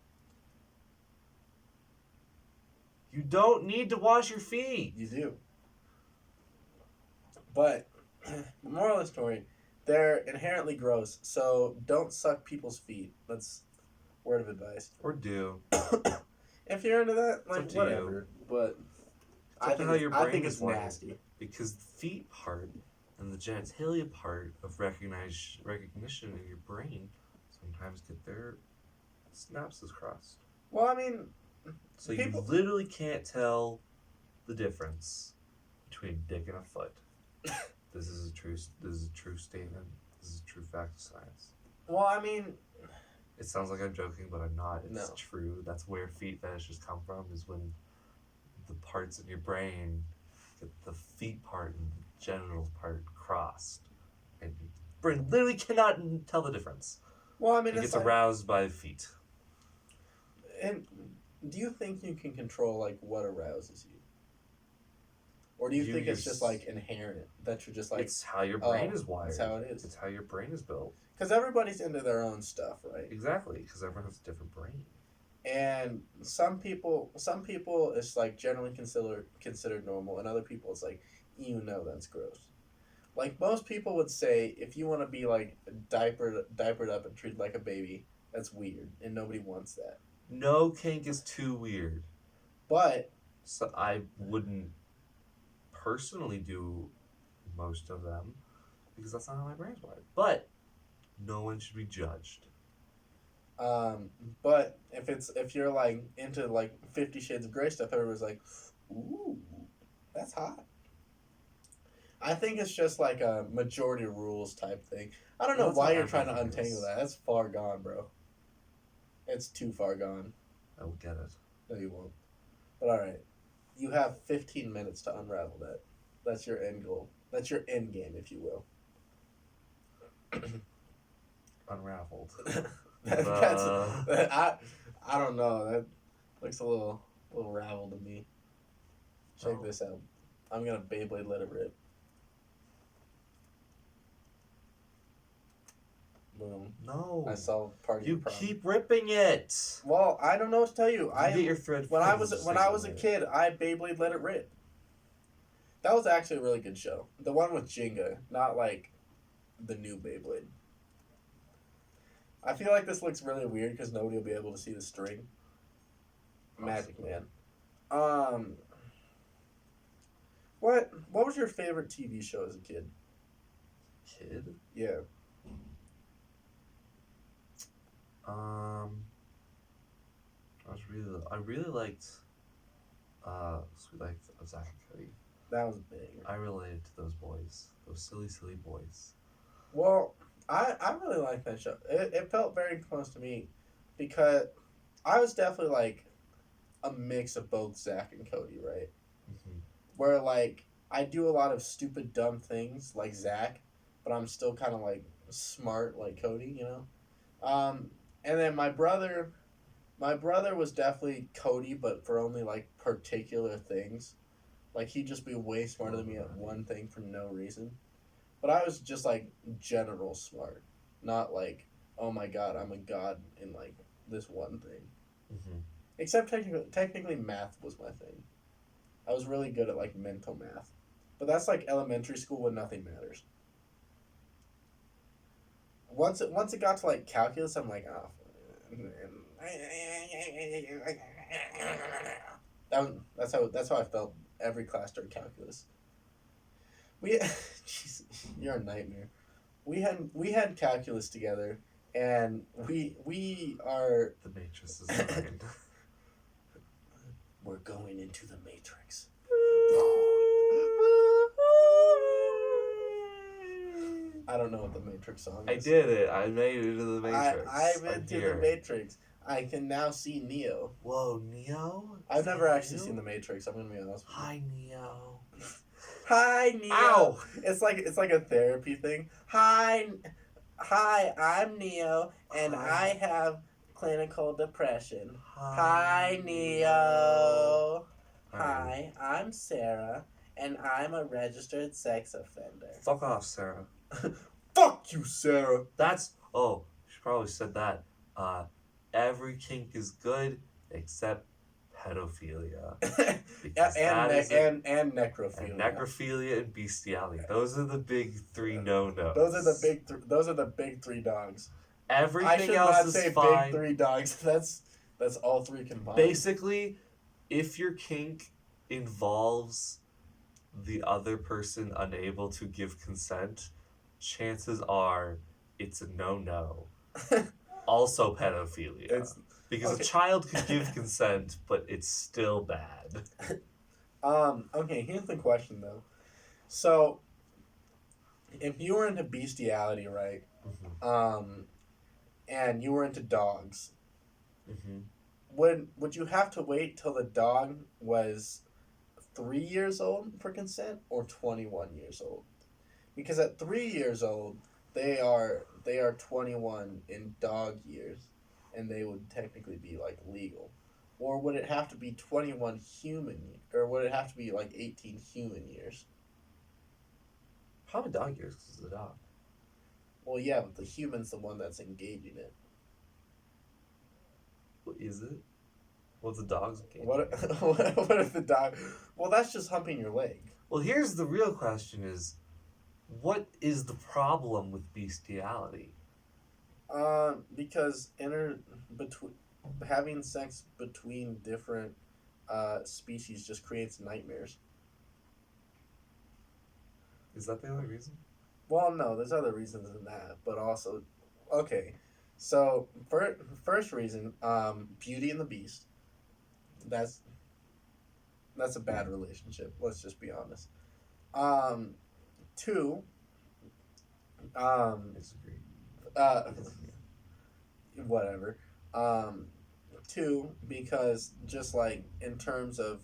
You don't need to wash your feet. You do. But, moral of the story, they're inherently gross, so don't suck people's feet. That's word of advice. Or do. If you're into that, like, up to whatever. you. But It's up to how your brain it's is wired. nasty. Because the feet part and the genitalia part of recognition in your brain sometimes get their synapses crossed. Well, I mean, So people- you literally can't tell the difference between a dick and a foot. This is a true statement. This is a true fact of science. well, I mean, It sounds like I'm joking, but I'm not. It's No. true. That's where feet fetishes come from, is when the parts in your brain get the feet part and the genital part crossed. And your brain literally cannot tell the difference. well, I mean, It it's gets like, aroused by feet. and do you think you can control, like, what arouses you? Or do you think it's just, like, inherent? That you're just, like, It's how your brain is wired. that's how it is. It's how your brain is built. Because everybody's into their own stuff, right? Exactly, because everyone has a different brain. And some people it's like generally considered normal, and other people it's like, you know, that's gross. Like most people would say, if you want to be like diapered up and treated like a baby, that's weird, and nobody wants that. No kink is too weird. But So I wouldn't personally do most of them because that's not how my brain's wired. But no one should be judged. but if you're like into like 50 Shades of Grey stuff, everybody's like, ooh, that's hot. I think it's just like a majority rules type thing. I don't know That's why what you're trying to everything untangle is. that. That's far gone, bro. It's too far gone. I will get it. No, you won't. But all right, you have 15 minutes to unravel that. That's your end goal. That's your end game, if you will. Unraveled. That's I don't know. That looks a little ravel to me. Check Oh. this out. I'm gonna Beyblade let it rip. Boom. No. I solved part of You your problem. keep ripping it. Well, I don't know what to tell you. You get your thread. When I was a kid, I Beyblade let it rip. That was actually a really good show. The one with Jenga, not like the new Beyblade. I feel like this looks really weird because nobody will be able to see the string. Magic Man. Um, what was your favorite TV show as a kid? Kid. Yeah. I really liked Sweet Life of Zach and Cody. That was big. I related to those boys, those silly boys. Well, I really liked that show. It felt very close to me because I was definitely like a mix of both Zach and Cody, right? Mm-hmm. Where like I do a lot of stupid dumb things like Zach, but I'm still kind of like smart like Cody, you know. And then my brother was definitely Cody, but for only like particular things. Like he'd just be way smarter than me at one thing for no reason. But I was just like general smart, not like, oh my god, I'm a god in like this one thing. Mm-hmm. Except technically math was my thing. I was really good at like mental math. But that's like elementary school when nothing matters. Once it got to like calculus, I'm like, oh. That's how I felt every class during calculus. Jeez, you're a nightmare. We had calculus together, and we are. The Matrix is mine. We're going into the Matrix. I don't know what the Matrix song I is. did it. I made it into the Matrix. I went to the Matrix. I can now see Neo. Whoa, Neo? I've never actually seen the Matrix. I'm gonna be honest with you. Hi, Neo. Hi, Neo. Ow! It's like a therapy thing. Hi, I'm Neo, and I have clinical depression. Hi, Neo. Hi, I'm Sarah, and I'm a registered sex offender. Fuck off, Sarah. Fuck you, Sarah. She probably said that. Every kink is good except pedophilia. and necrophilia. And necrophilia and bestiality. Those are the big three no-nos. Those are the big three dogs. Everything else is fine. Big three dogs. That's all three combined. Basically, if your kink involves the other person unable to give consent, chances are it's a no-no. Also pedophilia. Because a child could give consent, but it's still bad. Okay, here's the question though. So, if you were into bestiality, right? Mm-hmm. And you were into dogs, Mm-hmm. would you have to wait till the dog was 3 years old for consent or 21 years old? Because at 3 years old, they are 21 in dog years, and they would technically be like legal. Or would it have to be 21 human, or would it have to be like 18 human years? Probably dog years because it's a dog. Well, yeah, but the human's the one that's engaging it. What is it? What's the dog's engaging? What if the dog? Well, that's just humping your leg. Well, here's the real question: is what is the problem with bestiality? Because having sex between different species just creates nightmares. Is that the only reason? Well, no, there's other reasons than that, but also, okay. So first reason, Beauty and the Beast. That's a bad relationship. Let's just be honest. Two. Disagree. Whatever. Two, because just like in terms of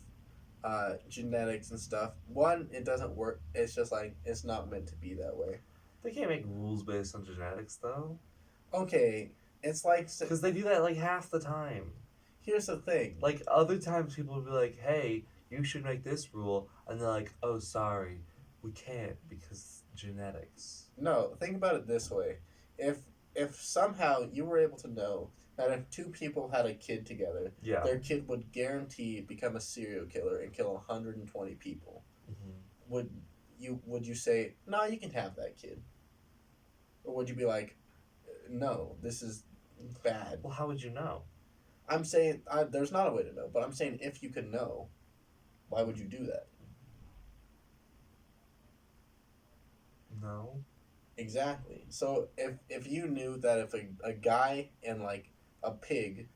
genetics and stuff, one, it doesn't work. It's just like it's not meant to be that way. They can't make rules based on genetics though, Okay, it's like because they do that like half the time. here's the thing. Like other times, people will be like, "Hey, you should make this rule," and they're like, "Oh, sorry, we can't because genetics." No, think about it this way. If if somehow you were able to know that if two people had a kid together, Yeah. their kid would guarantee become a serial killer and kill 120 people, Mm-hmm. would you say, "No, you can have that kid?" Or would you be like, "No, this is bad." Well, how would you know? I'm saying there's not a way to know, but I'm saying if you could know, why would you do that? No. Exactly. So if you knew that if a guy and like a pig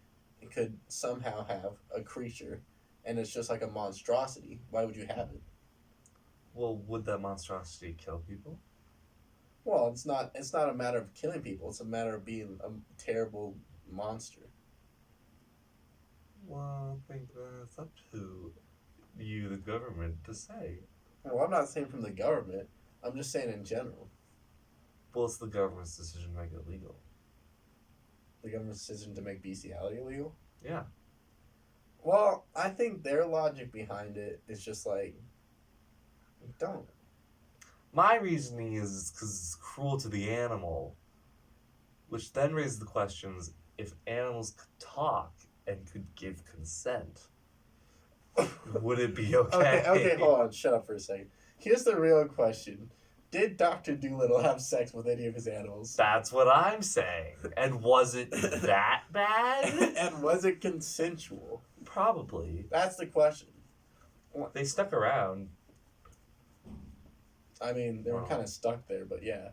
could somehow have a creature and it's just like a monstrosity, why would you have it? Well, would that monstrosity kill people? Well, it's not a matter of killing people, it's a matter of being a terrible monster. Well, I think that's up to you, the government, to say. Well, I'm not saying from the government. I'm just saying in general. Well, it's the government's decision to make it legal. The government's decision to make bestiality illegal? Yeah. Well, I think their logic behind it is just like, don't. My reasoning is because it's cruel to the animal, which then raises the questions if animals could talk and could give consent, would it be okay? Okay, hold on. Shut up for a second. Here's the real question. Did Dr. Doolittle have sex with any of his animals? That's what I'm saying. And was it that bad? And was it consensual? Probably. That's the question. They stuck around. I mean, they were Wow. kind of stuck there, but yeah.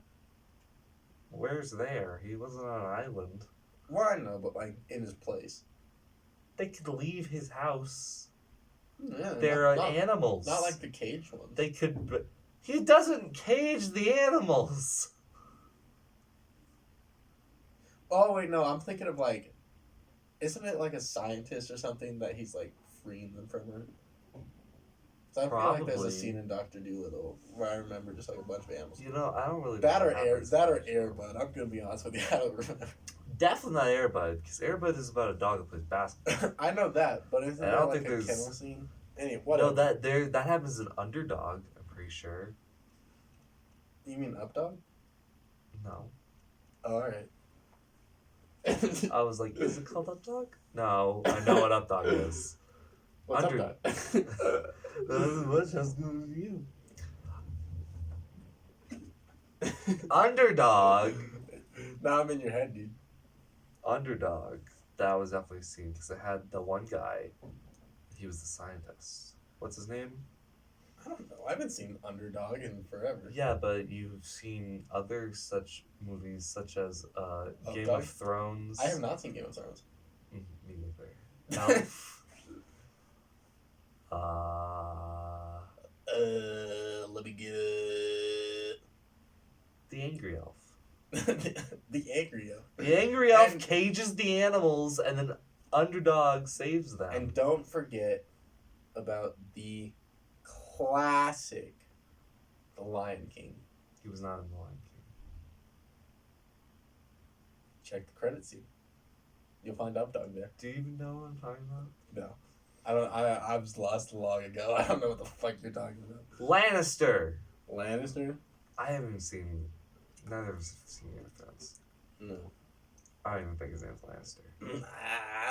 Where's there? He wasn't on an island. Well, I know, but like in his place. They could leave his house. Yeah, They're not, animals. Not like the caged ones. They could. He doesn't cage the animals. Oh wait, no, I'm thinking of like, isn't it like a scientist or something that he's like freeing them from it? So I feel like there's a Probably. scene in Doctor Doolittle where I remember just like a bunch of animals. You know, I don't really. That know or what air, happens that or in the show. Airbud. I'm gonna be honest with you, I don't remember. Definitely not Airbud, because Airbud is about a dog that plays basketball. I know that, but isn't I there don't like think a there's- kennel scene? Anyway, whatever. No, that happens in Underdog. I'm pretty sure. You mean Updog? No, Oh, all right. I was like, is it called Updog? No, I know what Updog is. What's Under- Updog? What's as good as you? Underdog. Now I'm in your head, dude. Underdog. That was definitely seen because it had the one guy. He was the scientist. What's his name? I don't know. I haven't seen Underdog in forever. Yeah, but you've seen other such movies, such as Game Updog? of Thrones. I have not seen Game of Thrones. Me neither. Elf. Let me get it. The Angry Elf. The Angry Elf. The Angry Elf And- cages the animals, and then Underdog saves them. And don't forget about the classic The Lion King. He was not in The Lion King. Check the credit scene. You'll find Updog there. Do you even know what I'm talking about? No. I don't. I was lost long ago. I don't know what the fuck you're talking about. Lannister. Lannister? I haven't seen. Neither of us have seen Game of Thrones. No. I don't even think his name's Lannister.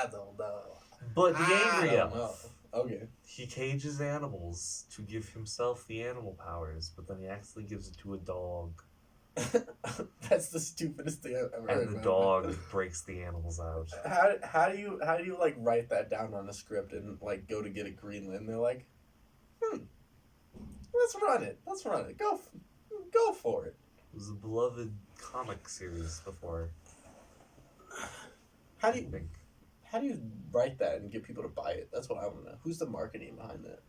I don't know. But the I Angry don't know. Elf. Okay. He cages animals to give himself the animal powers, but then he accidentally gives it to a dog, That's the stupidest thing I've ever heard. and the man. dog breaks the animals out. How do you like write that down on a script and like go to get it greenlit? And they're like, let's run it. Go for it. It was a beloved comic series before. How I do you think. how do you write that and get people to buy it? That's what I want to know. Who's the marketing behind that?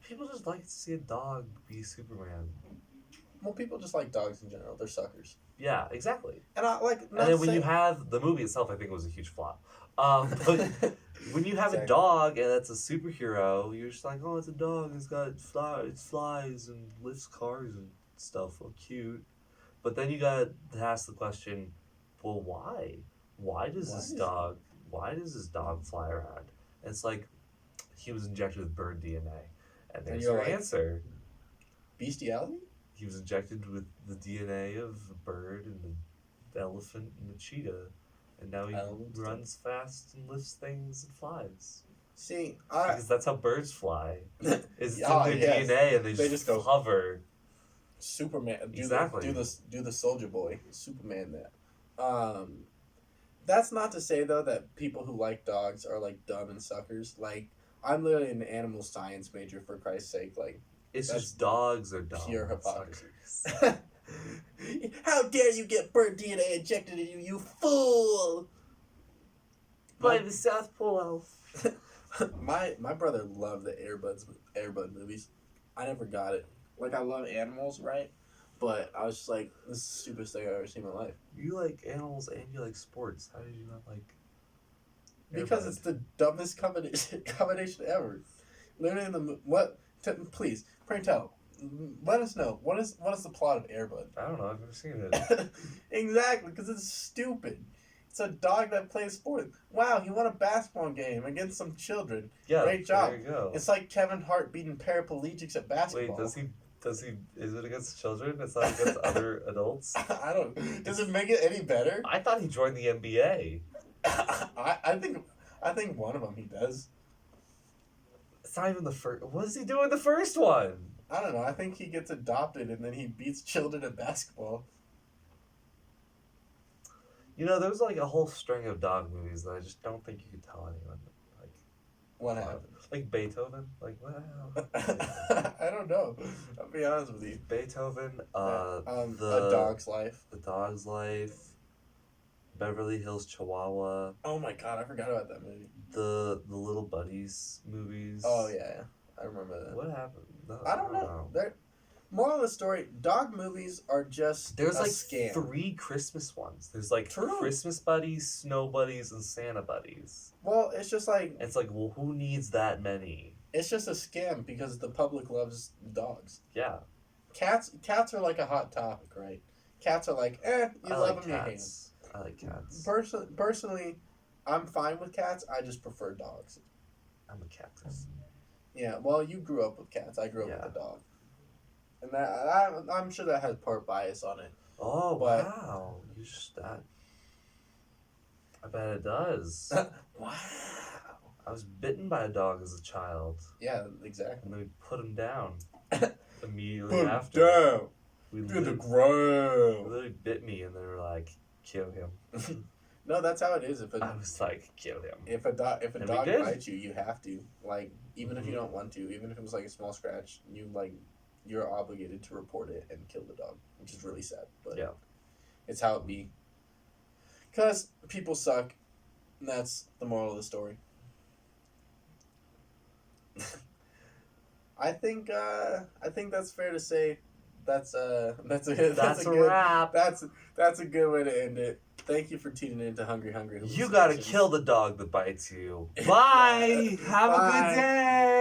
People just like to see a dog be Superman. Well, people just like dogs in general. They're suckers. Yeah, exactly. And I like. And then when you have the movie itself, I think it was a huge flop. But when you have a dog and it's a superhero, you're just like, oh, it's a dog. It flies and lifts cars and stuff. Oh, cute. But then you got to ask the question, well, why? Why does this dog fly around? And it's like he was injected with bird DNA, and there's your answer. Bestiality. He was injected with the DNA of a bird and the elephant and the cheetah, and now he runs fast and lifts things and flies. See, because that's how birds fly. It's in their DNA, and they just go hover. Superman. Exactly. Do the Soldier Boy. Superman that. That's not to say though that people who like dogs are like dumb and suckers. Like I'm literally an animal science major, for Christ's sake. Like it's just dogs are dumb. Pure hypocrisy. How dare you get bird DNA injected in you, you fool! By the South Pole elf. my brother loved the Airbud movies. I never got it. Like I love animals, right? But I was just like, this is the stupidest thing I've ever seen in my life. You like animals and you like sports. How did you not like Airbud? Because it's the dumbest combination ever. Literally, please, pray tell. Let us know. What is the plot of Airbud? I don't know. I've never seen it. Exactly, because it's stupid. It's a dog that plays sports. Wow, he won a basketball game against some children. Yeah, great job. There you go. It's like Kevin Hart beating paraplegics at basketball. Wait, does he? Is it against children? It's not against other adults. I don't. Does it make it any better? I thought he joined the NBA. I think one of them he does. It's not even the first. What does he do in the first one? I don't know. I think he gets adopted and then he beats children at basketball. You know, there was like a whole string of dog movies that I just don't think you could tell anyone. Like, what happened? Like Beethoven. Like what? I don't know. I'll be honest with you. Beethoven. A Dog's Life. The Dog's Life. Beverly Hills Chihuahua. Oh my god, I forgot about that movie. The Little Buddies movies. Oh yeah, I remember that. What happened? No, I don't know. Moral of the story: dog movies are just there's like scam. 3 Christmas ones. There's like Christmas buddies, snow buddies, and Santa buddies. Well, it's just like well, who needs that many? It's just a scam because the public loves dogs. Yeah. Cats are like a hot topic, right? Cats are like, you love them, you hate them. I like cats. Personally, I'm fine with cats. I just prefer dogs. I'm a cat person. Yeah, well, you grew up with cats. I grew up with a dog. And that I'm sure that has part bias on it. Oh, wow. You just that. I bet it does. Wow. I was bitten by a dog as a child. Yeah, exactly. And then we put him down immediately put after. Him down. To the ground. They literally bit me and they were like, kill him. No, that's how it is. I was like, kill him. If a dog bites you, you have to. Like, even if you don't want to, even if it was like a small scratch, you're obligated to report it and kill the dog, which is really sad. But yeah, it's how it be. Because people suck, and that's the moral of the story. I think that's fair to say. That's a wrap. That's a good way to end it. Thank you for tuning in to Hungry. You gotta kill the dog that bites you. Bye. Have a good day.